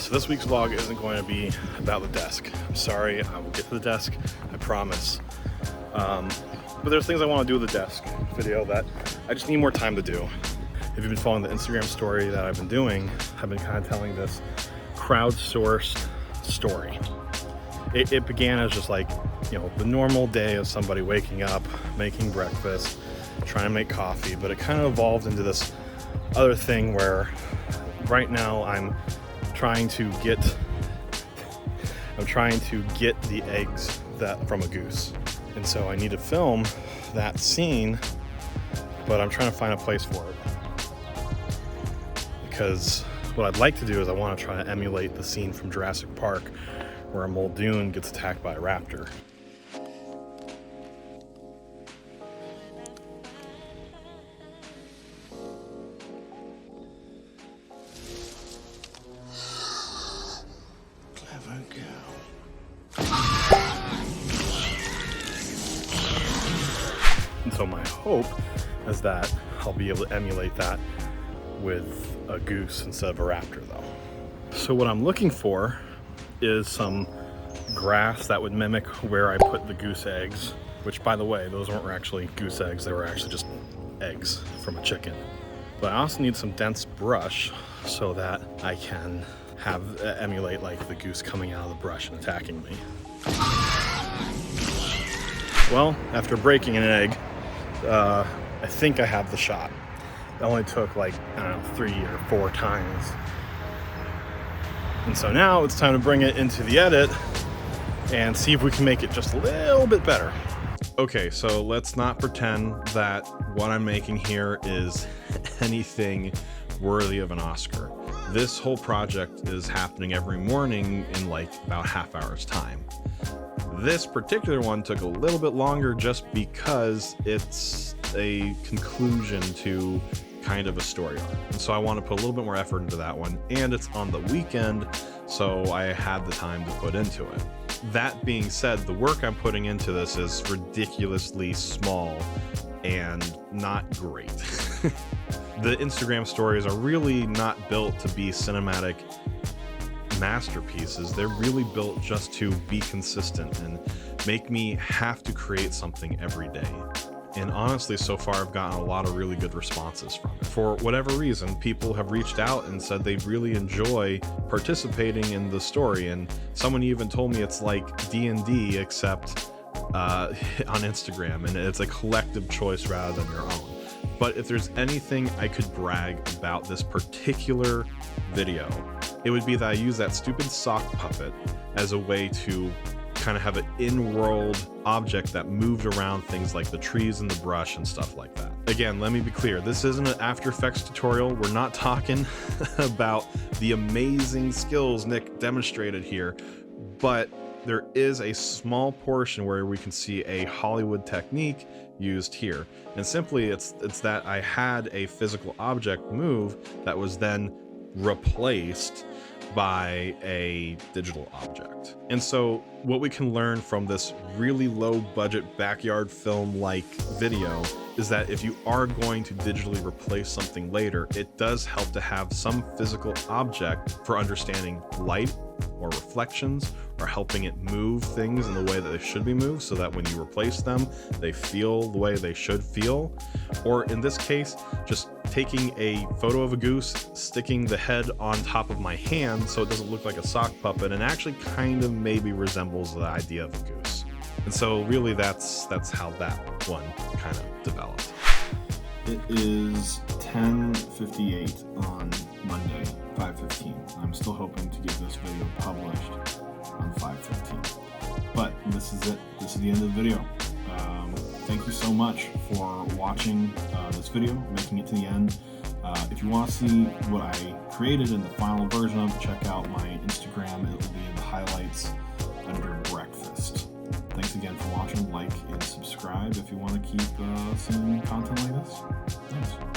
So this week's vlog isn't going to be about the desk. I'm sorry, I will get to the desk, I promise. But there's things I want to do with the desk video that I just need more time to do. If you've been following the Instagram story that I've been doing, I've been kind of telling this crowdsourced story. It began as just like, you know, the normal day of somebody waking up, making breakfast, trying to make coffee, but it kind of evolved into this other thing where right now I'm trying to get the eggs from a goose. And so I need to film that scene, but I'm trying to find a place for it. Because what I'd like to do is I want to try to emulate the scene from Jurassic Park where a Muldoon gets attacked by a raptor. Clever girl. And so my hope is that I'll be able to emulate that with a goose instead of a raptor though. So what I'm looking for is some grass that would mimic where I put the goose eggs, which by the way, those weren't actually goose eggs, they were actually just eggs from a chicken. But I also need some dense brush so that I can emulate like the goose coming out of the brush and attacking me. Well, after breaking an egg, I think I have the shot. It only took like, I don't know, 3 or 4 times. And so now it's time to bring it into the edit and see if we can make it just a little bit better. Okay, so let's not pretend that what I'm making here is anything worthy of an Oscar. This whole project is happening every morning in like about half hour's time. This particular one took a little bit longer just because it's a conclusion to kind of a story arc. And so I want to put a little bit more effort into that one, and it's on the weekend, so I had the time to put into it. That being said, the work I'm putting into this is ridiculously small and not great. The Instagram stories are really not built to be cinematic masterpieces. They're really built just to be consistent and make me have to create something every day. And honestly, so far I've gotten a lot of really good responses from it. For whatever reason, people have reached out and said they really enjoy participating in the story, and someone even told me it's like D&D except on Instagram, and it's a collective choice rather than your own. But if there's anything I could brag about this particular video, it would be that I use that stupid sock puppet as a way to kind of have an in-world object that moved around things like the trees and the brush and stuff like that. Again, let me be clear, this isn't an After Effects tutorial. We're not talking about the amazing skills Nick demonstrated here, but there is a small portion where we can see a Hollywood technique used here. And simply it's that I had a physical object move that was then replaced by a digital object. And so what we can learn from this really low budget backyard film like video is that if you are going to digitally replace something later, it does help to have some physical object for understanding light or reflections, or helping it move things in the way that they should be moved so that when you replace them, they feel the way they should feel. Or in this case, just taking a photo of a goose, sticking the head on top of my hand so it doesn't look like a sock puppet and actually kind of maybe resembles the idea of a goose. And so really that's how that one kind of developed. It is 10:58 on Monday, 5:15. I'm still hoping to get this video published on 5:15. But this is it. This is the end of the video. Thank you so much for watching this video, making it to the end. If you want to see what I created in the final version of it, check out my Instagram. It will be in the highlights under breakfast. Thanks again for watching. Like and subscribe if you want to keep seeing content like this. Thanks.